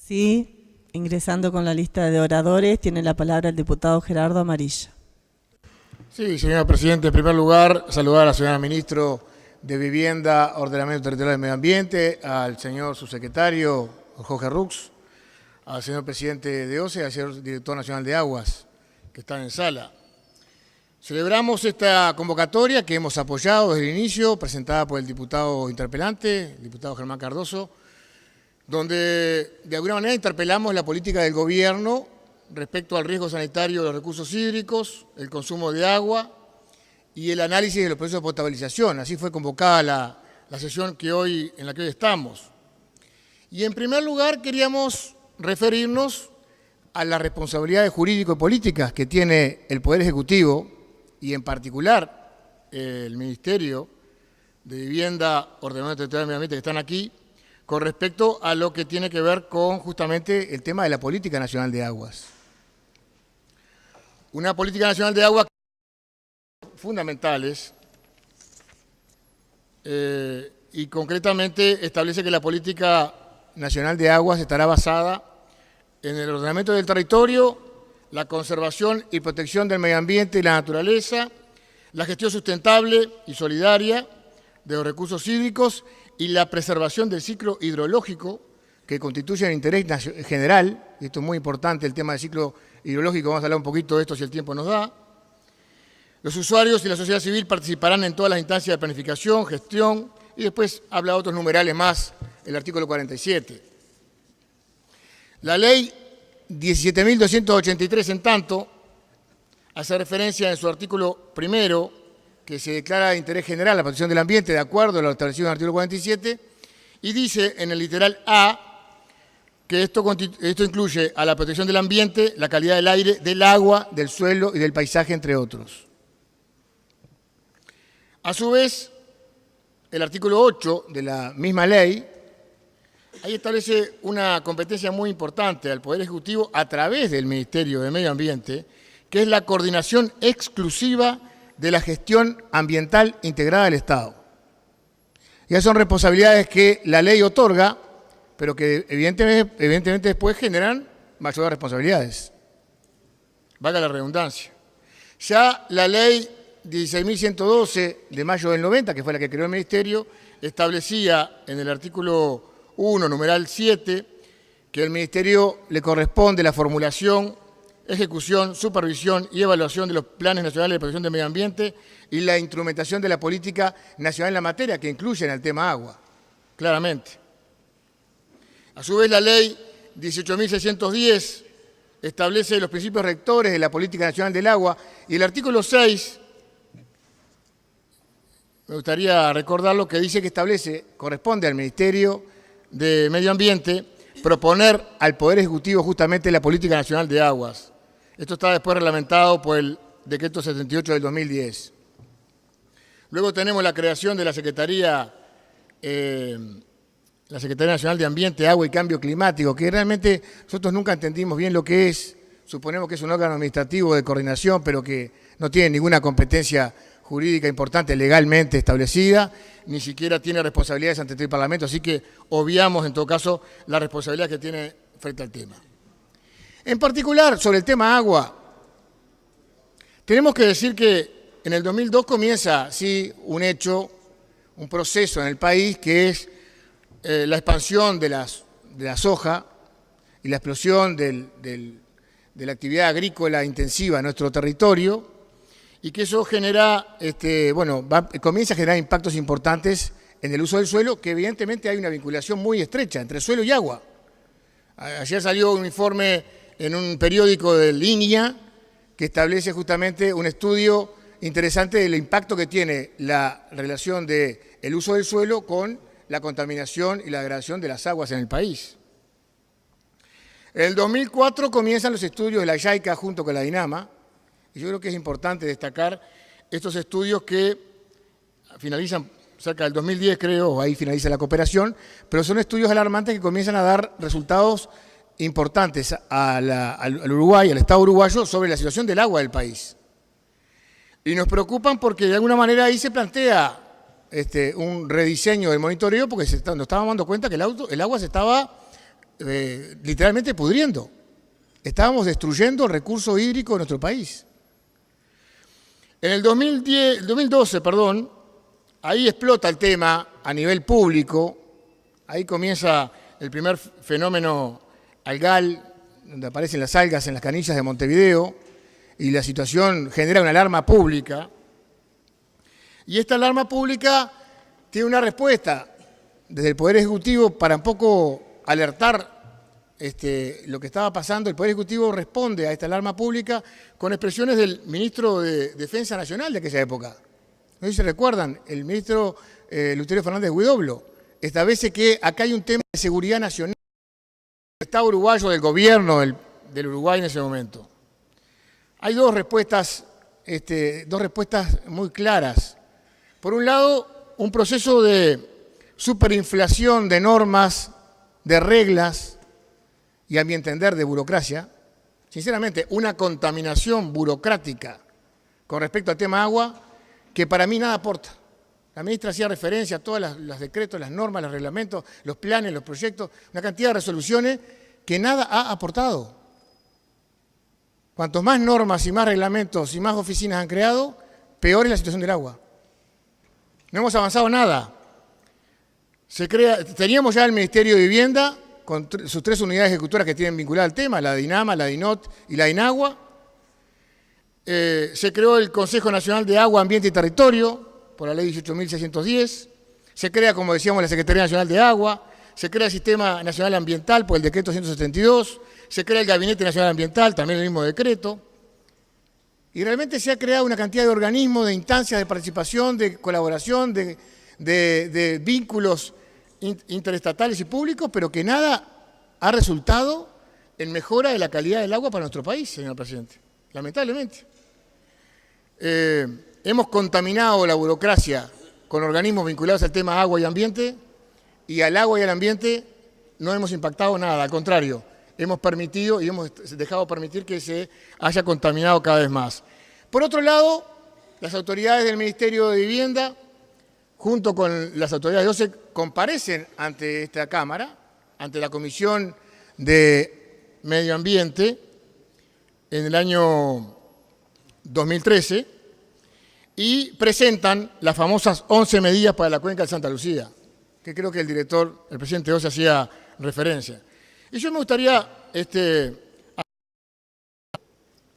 Sí, ingresando con la lista de oradores, tiene la palabra el diputado Gerardo Amarilla. Sí, señor presidente, en primer lugar, saludar a la señora ministro de Vivienda, Ordenamiento Territorial y Medio Ambiente, al señor subsecretario Jorge Rux, al señor presidente de OCE, al señor director nacional de Aguas, que están en sala. Celebramos esta convocatoria que hemos apoyado desde el inicio, presentada por el diputado interpelante, el diputado Germán Cardoso, donde de alguna manera interpelamos la política del gobierno respecto al riesgo sanitario de los recursos hídricos, el consumo de agua y el análisis de los procesos de potabilización. Así fue convocada la sesión en la que hoy estamos. Y en primer lugar queríamos referirnos a las responsabilidades jurídico y políticas que tiene el Poder Ejecutivo y en particular el Ministerio de Vivienda, Ordenamiento Territorial y Medio Ambiente que están aquí, con respecto a lo que tiene que ver con justamente el tema de la Política Nacional de Aguas. Una Política Nacional de Aguas fundamentales y concretamente establece que la Política Nacional de Aguas estará basada en el ordenamiento del territorio, la conservación y protección del medio ambiente y la naturaleza, la gestión sustentable y solidaria de los recursos hídricos y la preservación del ciclo hidrológico, que constituye un interés general, y esto es muy importante, el tema del ciclo hidrológico, vamos a hablar un poquito de esto si el tiempo nos da. Los usuarios y la sociedad civil participarán en todas las instancias de planificación, gestión, y después habla de otros numerales más, el artículo 47. La ley 17.283, en tanto, hace referencia en su artículo primero, que se declara de interés general la protección del ambiente de acuerdo a lo establecido en el artículo 47, y dice en el literal A que esto incluye a la protección del ambiente, la calidad del aire, del agua, del suelo y del paisaje, entre otros. A su vez, el artículo 8 de la misma ley, ahí establece una competencia muy importante al Poder Ejecutivo a través del Ministerio de Medio Ambiente, que es la coordinación exclusiva de la gestión ambiental integrada del Estado. Ya son responsabilidades que la ley otorga, pero que evidentemente después generan mayores responsabilidades. Valga la redundancia. Ya la ley 16.112 de mayo del 90, que fue la que creó el Ministerio, establecía en el artículo 1, numeral 7, que al Ministerio le corresponde la formulación, ejecución, supervisión y evaluación de los planes nacionales de protección del medio ambiente y la instrumentación de la política nacional en la materia, que incluyen el tema agua, claramente. A su vez, la ley 18.610 establece los principios rectores de la política nacional del agua y el artículo 6, me gustaría recordarlo, que dice que corresponde al Ministerio de Medio Ambiente proponer al Poder Ejecutivo justamente la política nacional de aguas. Esto está después reglamentado por el decreto 78 del 2010. Luego tenemos la creación de la Secretaría Nacional de Ambiente, Agua y Cambio Climático, que realmente nosotros nunca entendimos bien lo que es. Suponemos que es un órgano administrativo de coordinación, pero que no tiene ninguna competencia jurídica importante legalmente establecida, ni siquiera tiene responsabilidades ante el Parlamento, así que obviamos en todo caso la responsabilidad que tiene frente al tema. En particular, sobre el tema agua, tenemos que decir que en el 2002 comienza, sí, un proceso en el país que es la expansión de la soja y la explosión de la actividad agrícola intensiva en nuestro territorio, y que eso comienza a generar impactos importantes en el uso del suelo, que evidentemente hay una vinculación muy estrecha entre suelo y agua. Ayer salió un informe en un periódico de línea que establece justamente un estudio interesante del impacto que tiene la relación del uso del suelo con la contaminación y la degradación de las aguas en el país. En el 2004 comienzan los estudios de la JICA junto con la DINAMA, y yo creo que es importante destacar estos estudios que finalizan cerca del 2010, creo, ahí finaliza la cooperación, pero son estudios alarmantes que comienzan a dar resultados importantes al Uruguay, al Estado uruguayo, sobre la situación del agua del país. Y nos preocupan porque de alguna manera ahí se plantea un rediseño del monitoreo, porque nos estábamos dando cuenta que el agua se estaba literalmente pudriendo. Estábamos destruyendo el recurso hídrico de nuestro país. En el 2012, ahí explota el tema a nivel público, ahí comienza el primer fenómeno algal, donde aparecen las algas en las canillas de Montevideo, y la situación genera una alarma pública. Y esta alarma pública tiene una respuesta desde el Poder Ejecutivo para un poco alertar lo que estaba pasando. El Poder Ejecutivo responde a esta alarma pública con expresiones del ministro de Defensa Nacional de aquella época. No sé si se recuerdan, el ministro Eleuterio Fernández Huidobro establece que acá hay un tema de seguridad nacional del Estado uruguayo, del gobierno del Uruguay en ese momento. Hay dos respuestas muy claras. Por un lado, un proceso de superinflación de normas, de reglas y, a mi entender, de burocracia. Sinceramente, una contaminación burocrática con respecto al tema agua que para mí nada aporta. La ministra hacía referencia a todos los decretos, las normas, los reglamentos, los planes, los proyectos, una cantidad de resoluciones que nada ha aportado. Cuantos más normas y más reglamentos y más oficinas han creado, peor es la situación del agua. No hemos avanzado nada. Teníamos ya el Ministerio de Vivienda con sus 3 unidades ejecutoras que tienen vinculada al tema, la DINAMA, la DINOT y la INAGUA. Se creó el Consejo Nacional de Agua, Ambiente y Territorio por la Ley 18.610. Se crea, como decíamos, la Secretaría Nacional de Agua. Se crea el Sistema Nacional Ambiental por el Decreto 172. Se crea el Gabinete Nacional Ambiental, también el mismo decreto. Y realmente se ha creado una cantidad de organismos, de instancias de participación, de colaboración, de vínculos interestatales y públicos, pero que nada ha resultado en mejora de la calidad del agua para nuestro país, señor presidente, lamentablemente. Hemos contaminado la burocracia con organismos vinculados al tema agua y ambiente, y al agua y al ambiente no hemos impactado nada, al contrario, hemos permitido y hemos dejado permitir que se haya contaminado cada vez más. Por otro lado, las autoridades del Ministerio de Vivienda, junto con las autoridades de OCE, comparecen ante esta Cámara, ante la Comisión de Medio Ambiente, en el año 2013, y presentan las famosas 11 medidas para la cuenca de Santa Lucía, que creo que el presidente OCE hacía referencia. Y yo me gustaría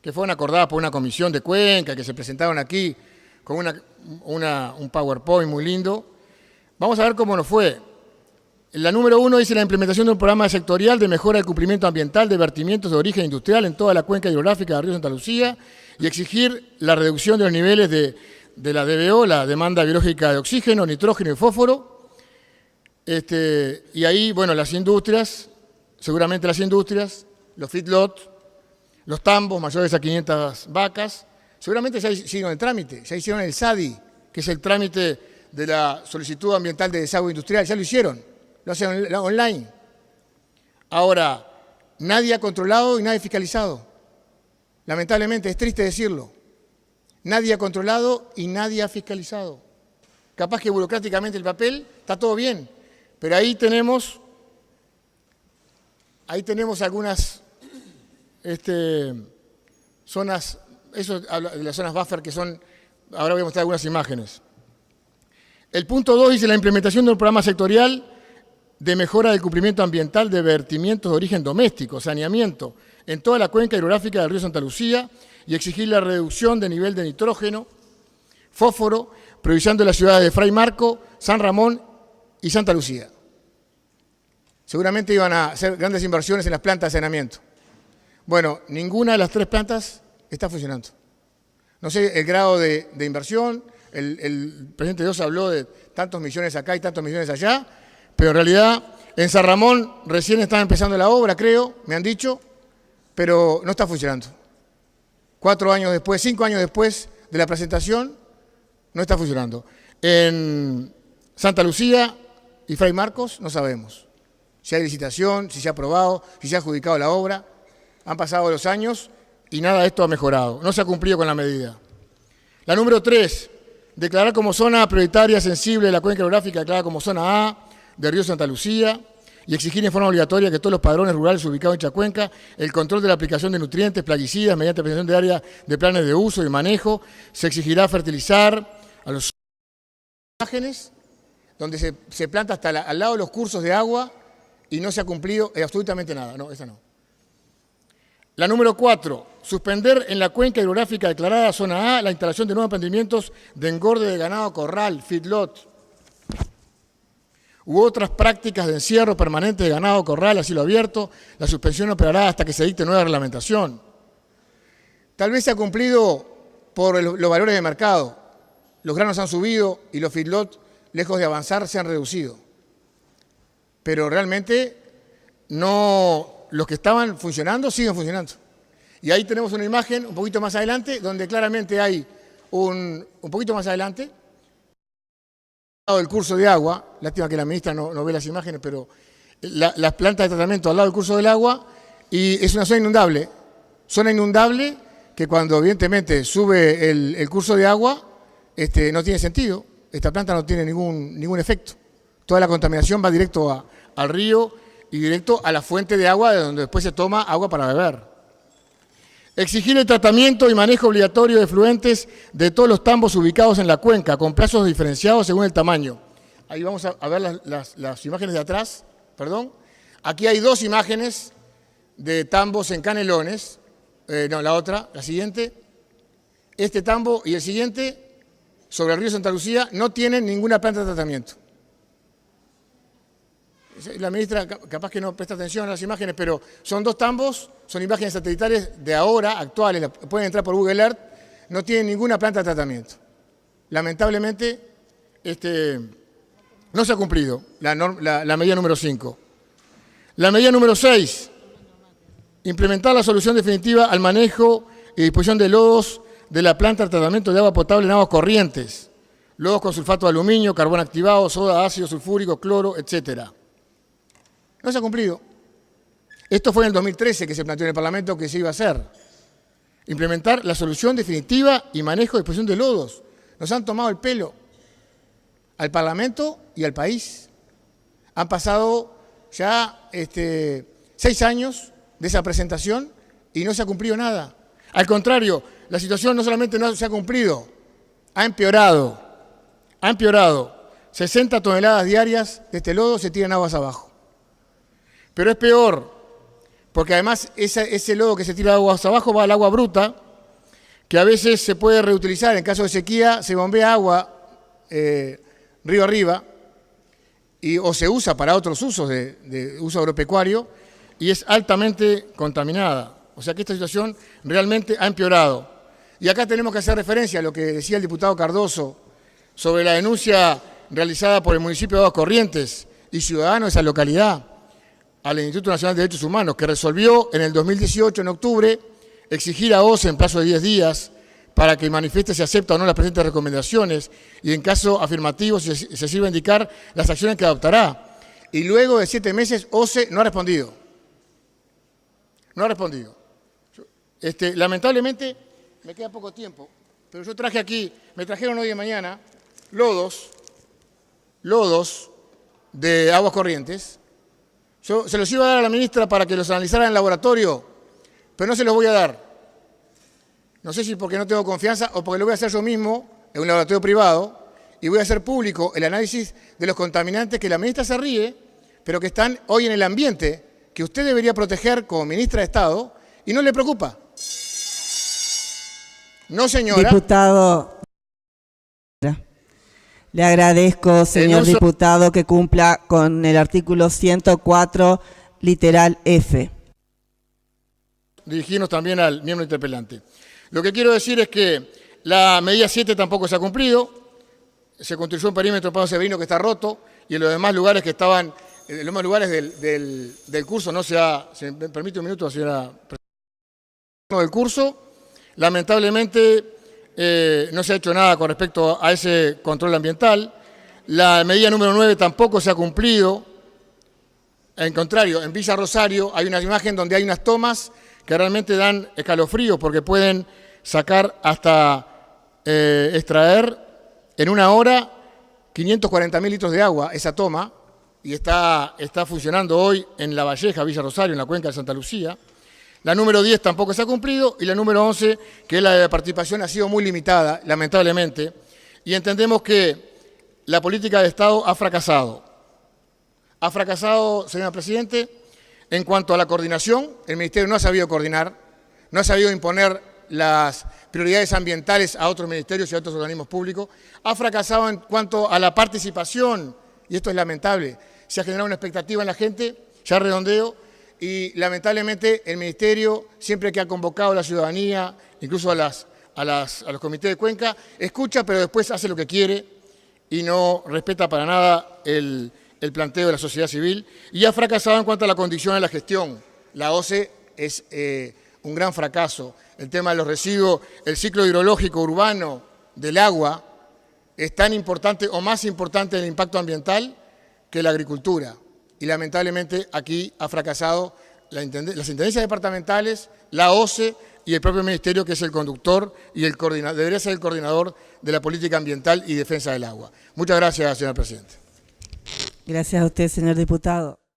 que fueron acordadas por una comisión de cuenca, que se presentaron aquí con un PowerPoint muy lindo. Vamos a ver cómo nos fue. La número 1 dice la implementación de un programa sectorial de mejora del cumplimiento ambiental de vertimientos de origen industrial en toda la cuenca hidrográfica del río Santa Lucía y exigir la reducción de los niveles de la DBO, la demanda biológica de oxígeno, nitrógeno y fósforo. Y ahí, bueno, las industrias, seguramente las industrias, los feedlots, los tambos mayores a 500 vacas, seguramente ya hicieron el trámite, ya hicieron el SADI, que es el trámite de la solicitud ambiental de desagüe industrial, ya lo hicieron, lo hacen online. Ahora, nadie ha controlado y nadie ha fiscalizado. Lamentablemente, es triste decirlo. Nadie ha controlado y nadie ha fiscalizado. Capaz que burocráticamente el papel está todo bien, pero ahí tenemos algunas zonas, eso habla de las zonas buffer que son, ahora voy a mostrar algunas imágenes. El punto 2 dice la implementación de un programa sectorial de mejora del cumplimiento ambiental de vertimientos de origen doméstico, saneamiento, en toda la cuenca hidrográfica del río Santa Lucía y exigir la reducción de nivel de nitrógeno, fósforo, priorizando las ciudades de Fray Marco, San Ramón y Santa Lucía. Seguramente iban a hacer grandes inversiones en las plantas de saneamiento. Bueno, ninguna de las 3 plantas está funcionando. No sé el grado de inversión, el presidente Dios habló de tantos millones acá y tantos millones allá, pero en realidad en San Ramón recién están empezando la obra, creo, me han dicho, pero no está funcionando. 4 años después, 5 años después de la presentación, no está funcionando. En Santa Lucía y Fray Marcos no sabemos si hay licitación, si se ha aprobado, si se ha adjudicado la obra. Han pasado los años y nada de esto ha mejorado. No se ha cumplido con la medida. La número 3, declarar como zona prioritaria sensible la cuenca hidrográfica, declarada como zona A del río Santa Lucía y exigir en forma obligatoria que todos los padrones rurales ubicados en Chacuenca el control de la aplicación de nutrientes, plaguicidas, mediante presentación de área de planes de uso y manejo. Se exigirá fertilizar a los imágenes donde se planta hasta al lado de los cursos de agua y no se ha cumplido absolutamente nada. No, esa no. La número 4, suspender en la cuenca hidrográfica declarada zona A la instalación de nuevos emprendimientos de engorde de ganado corral, feedlot, u otras prácticas de encierro permanente de ganado corral a cielo abierto. La suspensión operará hasta que se dicte nueva reglamentación. Tal vez se ha cumplido por los valores de mercado. Los granos han subido y los feedlot, lejos de avanzar, se han reducido. Pero realmente no, los que estaban funcionando siguen funcionando. Y ahí tenemos una imagen un poquito más adelante, donde claramente hay un poquito más adelante, al lado del curso de agua, lástima que la ministra no ve las imágenes, pero las plantas de tratamiento al lado del curso del agua, y es una zona inundable que cuando evidentemente sube el curso de agua, no tiene sentido, esta planta no tiene ningún efecto. Toda la contaminación va directo al río y directo a la fuente de agua de donde después se toma agua para beber. Exigir el tratamiento y manejo obligatorio de efluentes de todos los tambos ubicados en la cuenca, con plazos diferenciados según el tamaño. Ahí vamos a ver las imágenes de atrás, perdón. Aquí hay dos imágenes de tambos en Canelones. No, la siguiente. Este tambo y el siguiente, sobre el río Santa Lucía, no tienen ninguna planta de tratamiento. La ministra capaz que no presta atención a las imágenes, pero son dos tambos, son imágenes satelitales de ahora, actuales, pueden entrar por Google Earth, no tienen ninguna planta de tratamiento. Lamentablemente, no se ha cumplido la medida número 5. La medida número 6, implementar la solución definitiva al manejo y disposición de lodos de la planta de tratamiento de agua potable en aguas corrientes, lodos con sulfato de aluminio, carbón activado, soda, ácido sulfúrico, cloro, etcétera. No se ha cumplido. Esto fue en el 2013 que se planteó en el Parlamento que se iba a hacer. Implementar la solución definitiva y manejo de disposición de lodos. Nos han tomado el pelo al Parlamento y al país. Han pasado ya 6 años de esa presentación y no se ha cumplido nada. Al contrario, la situación no solamente no se ha cumplido, ha empeorado. Ha empeorado. 60 toneladas diarias de este lodo se tiran aguas abajo. Pero es peor, porque además ese lodo que se tira aguas abajo va al agua bruta, que a veces se puede reutilizar. En caso de sequía se bombea agua río arriba o se usa para otros usos de uso agropecuario y es altamente contaminada. O sea que esta situación realmente ha empeorado. Y acá tenemos que hacer referencia a lo que decía el diputado Cardoso sobre la denuncia realizada por el municipio de Aguas Corrientes y ciudadanos de esa localidad al Instituto Nacional de Derechos Humanos, que resolvió en el 2018, en octubre, exigir a OCE en plazo de 10 días para que manifieste si acepta o no las presentes recomendaciones y en caso afirmativo se sirva a indicar las acciones que adoptará. Y luego de 7 meses OCE no ha respondido. No ha respondido. Lamentablemente me queda poco tiempo, pero yo traje aquí, me trajeron hoy de mañana lodos de Aguas Corrientes. Yo se los iba a dar a la ministra para que los analizara en el laboratorio, pero no se los voy a dar. No sé si porque no tengo confianza o porque lo voy a hacer yo mismo en un laboratorio privado y voy a hacer público el análisis de los contaminantes que la ministra se ríe, pero que están hoy en el ambiente, que usted debería proteger como ministra de Estado y no le preocupa. No, señora. Diputado, le agradezco, señor diputado, que cumpla con el artículo 104, literal F. Dirigirnos también al miembro interpelante. Lo que quiero decir es que la medida 7 tampoco se ha cumplido. Se construyó un perímetro Pablo Severino que está roto y en los demás lugares que estaban, en los demás lugares del curso no se ha, si me permite un minuto, señora presidenta, del curso, lamentablemente no se ha hecho nada con respecto a ese control ambiental. La medida número 9 tampoco se ha cumplido. En contrario, en Villa Rosario hay una imagen donde hay unas tomas que realmente dan escalofrío porque pueden sacar hasta extraer en 1 hora 540.000 litros de agua esa toma y está funcionando hoy en La Valleja, Villa Rosario, en la cuenca de Santa Lucía. La número 10 tampoco se ha cumplido, y la número 11, que es la de la participación, ha sido muy limitada, lamentablemente, y entendemos que la política de Estado ha fracasado. Ha fracasado, señor presidente, en cuanto a la coordinación. El Ministerio no ha sabido coordinar, no ha sabido imponer las prioridades ambientales a otros ministerios y a otros organismos públicos. Ha fracasado en cuanto a la participación, y esto es lamentable. Se ha generado una expectativa en la gente, ya redondeo, y lamentablemente el Ministerio, siempre que ha convocado a la ciudadanía, incluso a los comités de cuenca, escucha, pero después hace lo que quiere y no respeta para nada el planteo de la sociedad civil, y ha fracasado en cuanto a la condición de la gestión. La OCE es un gran fracaso. El tema de los residuos, el ciclo hidrológico urbano del agua es tan importante o más importante el impacto ambiental que la agricultura. Y lamentablemente aquí ha fracasado las intendencias departamentales, la OCE y el propio Ministerio, que es el conductor y debería ser el coordinador de la política ambiental y defensa del agua. Muchas gracias, señor presidente. Gracias a usted, señor diputado.